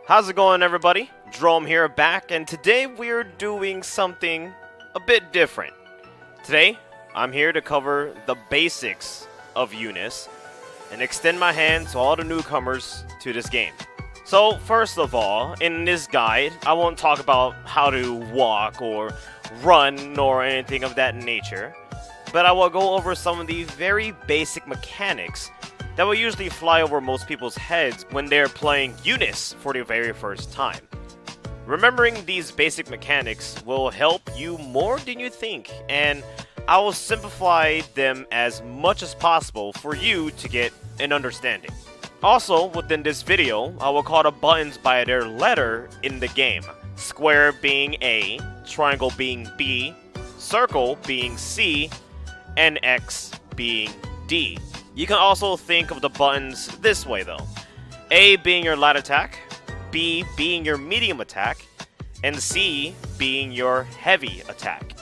How's it going, everybody? Jerome here, back, and today we're doing something a bit different. Today, I'm here to cover the basics of Eunice and extend my hand to all the newcomers to this game. So, first of all, in this guide, I won't talk about how to walk or run or anything of that nature, but I will go over some of the very basic mechanics that will usually fly over most people's heads when they're playing Eunice for the very first time. Remembering these basic mechanics will help you more than you think, and I will simplify them as much as possible for you to get an understanding. Also, within this video, I will call the buttons by their letter in the game. Square being A, triangle being B, circle being C, and X being D. You can also think of the buttons this way though. A being your light attack, B being your medium attack, and C being your heavy attack.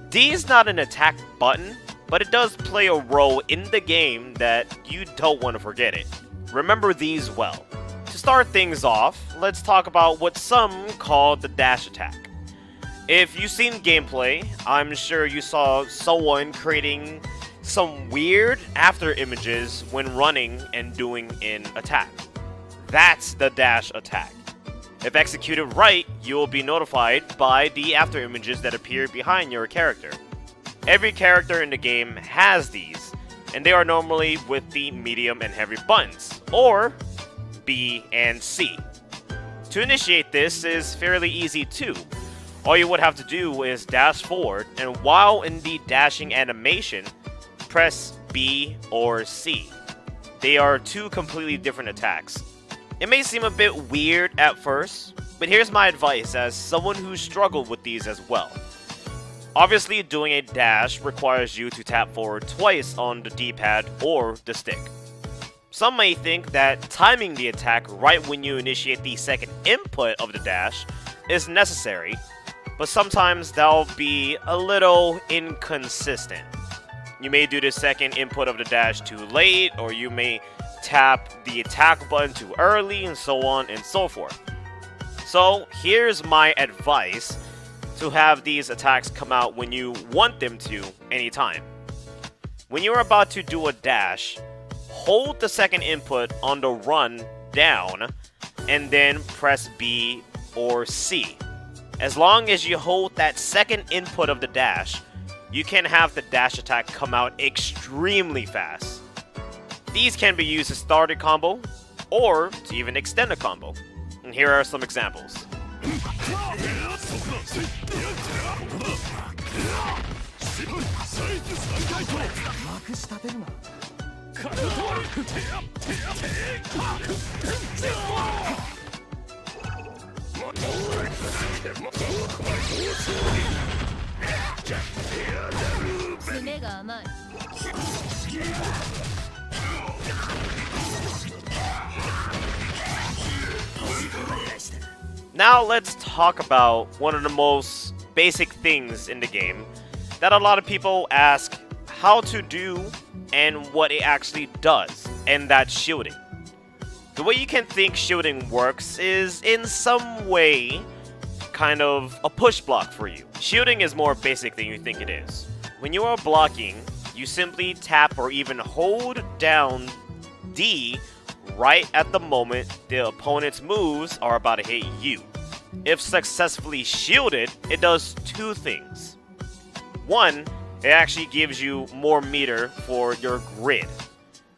D is not an attack button, but it does play a role in the game that you don't want to forget it. Remember these well. To start things off, let's talk about what some call the dash attack. If you've seen gameplay, I'm sure you saw someone creating some weird after images when running and doing an attack. That's the dash attack. If executed right, you will be notified by the after images that appear behind your character. Every character in the game has these, and they are normally with the medium and heavy buttons, or B and C. To initiate this is fairly easy too. All you would have to do is dash forward, and while in the dashing animation, press B or C. They are two completely different attacks. It may seem a bit weird at first, but here's my advice as someone who struggled with these as well. Obviously, doing a dash requires you to tap forward twice on the D-pad or the stick. Some may think that timing the attack right when you initiate the second input of the dash is necessary, but sometimes that'll be a little inconsistent. You may do the second input of the dash too late, or you may tap the attack button too early, and so on and so forth. So here's my advice to have these attacks come out when you want them to anytime. When you're about to do a dash, hold the second input on the run down, and then press B or C. As long as you hold that second input of the dash, you can have the dash attack come out extremely fast. These can be used to start a combo, or to even extend a combo. And here are some examples. Now let's talk about one of the most basic things in the game that a lot of people ask how to do and what it actually does, and that's shielding. The way you can think shielding works is in some way kind of a push block for you. Shielding is more basic than you think it is. When you are blocking, you simply tap or even hold down D right at the moment the opponent's moves are about to hit you. If successfully shielded, it does two things. One, it actually gives you more meter for your grid.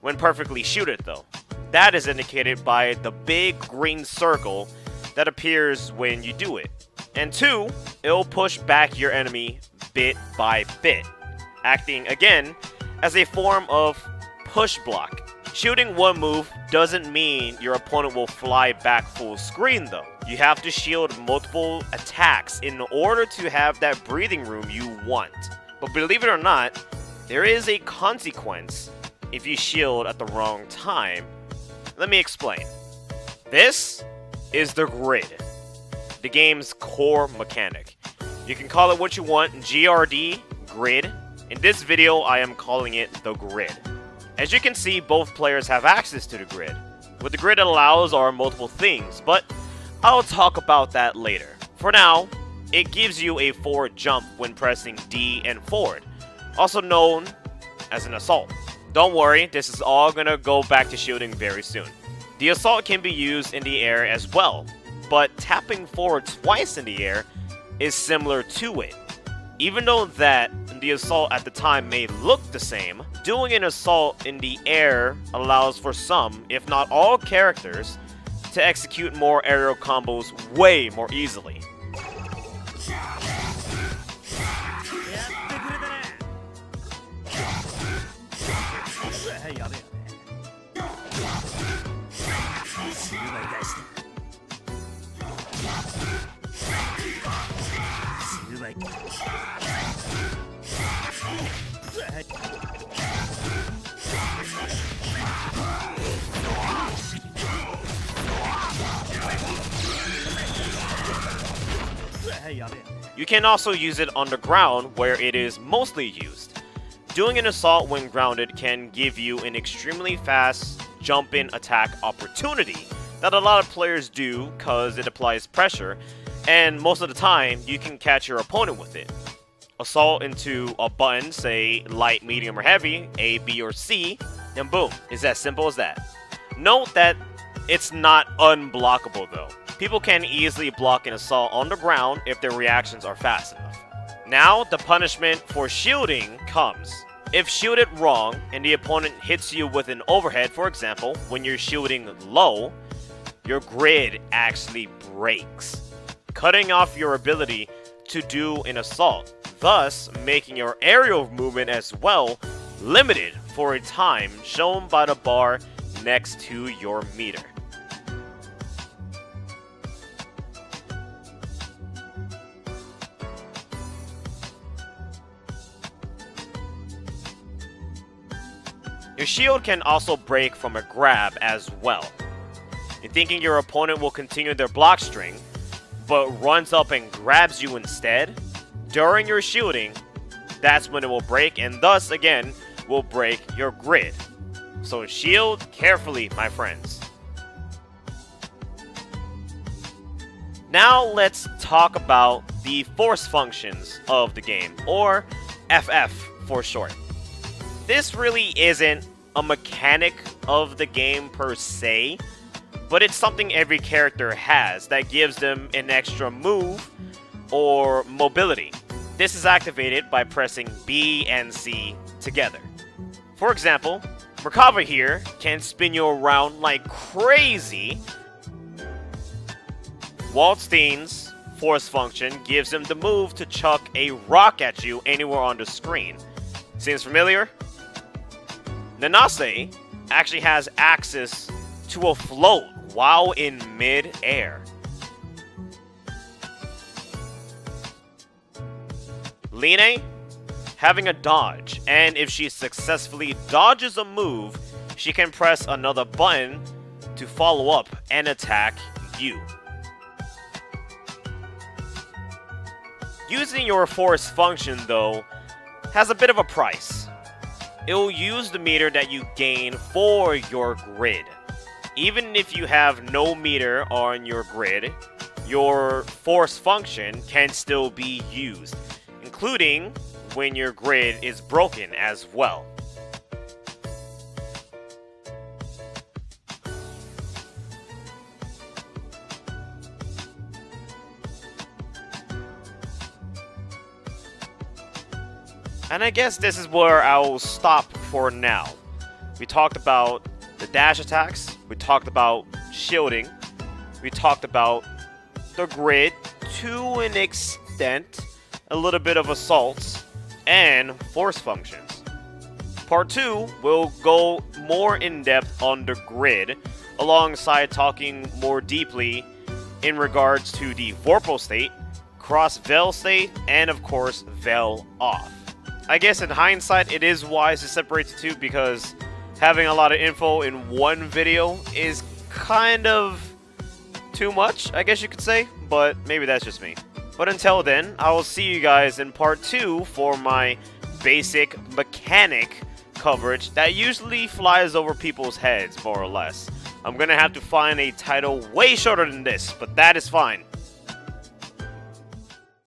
When perfectly shielded though, that is indicated by the big green circle that appears when you do it. And two, it'll push back your enemy bit by bit, acting again as a form of push block. Shielding one move doesn't mean your opponent will fly back full screen though. You have to shield multiple attacks in order to have that breathing room you want. But believe it or not, there is a consequence if you shield at the wrong time. Let me explain. This is the grid, the game's core mechanic. You can call it what you want, GRD, grid. In this video, I am calling it the grid. As you can see, both players have access to the grid. What the grid allows are multiple things, but I'll talk about that later. For now, it gives you a forward jump when pressing D and forward, also known as an assault. Don't worry, this is all gonna go back to shielding very soon. The assault can be used in the air as well, but tapping forward twice in the air is similar to it. Even though that the assault at the time may look the same, doing an assault in the air allows for some, if not all characters, to execute more aerial combos way more easily. You can also use it on the ground where it is mostly used. Doing an assault when grounded can give you an extremely fast jump-in attack opportunity that a lot of players do because it applies pressure, and most of the time you can catch your opponent with it. Assault into a button, say light, medium, or heavy, A, B, or C, and boom, it's as simple as that. Note that it's not unblockable though. People can easily block an assault on the ground if their reactions are fast enough. Now, the punishment for shielding comes. If shielded wrong and the opponent hits you with an overhead, for example, when you're shielding low, your grid actually breaks, cutting off your ability to do an assault, thus making your aerial movement as well limited for a time shown by the bar next to your meter. Your shield can also break from a grab as well. You're thinking your opponent will continue their block string, but runs up and grabs you instead? During your shielding, that's when it will break, and thus again will break your grid. So shield carefully, my friends. Now let's talk about the force functions of the game, or FF for short. This really isn't a mechanic of the game per se, but it's something every character has that gives them an extra move or mobility. This is activated by pressing B and C together. For example, Merkava here can spin you around like crazy. Waldstein's force function gives him the move to chuck a rock at you anywhere on the screen. Seems familiar? Nanase actually has access to a float while in mid-air. Line having a dodge, and if she successfully dodges a move, she can press another button to follow up and attack you. Using your force function, though, has a bit of a price. It will use the meter that you gain for your grid. Even if you have no meter on your grid, your force function can still be used, including when your grid is broken as well. And I guess this is where I will stop for now. We talked about the dash attacks, we talked about shielding, we talked about the grid to an extent, a little bit of assaults, and force functions. Part 2 will go more in depth on the grid, alongside talking more deeply in regards to the Vorpal state, cross Veil state, and of course Veil off. I guess in hindsight, it is wise to separate the two because having a lot of info in one video is kind of too much, I guess you could say, but maybe that's just me. But until then, I will see you guys in part 2 for my basic mechanic coverage that usually flies over people's heads, more or less. I'm gonna have to find a title way shorter than this, but that is fine.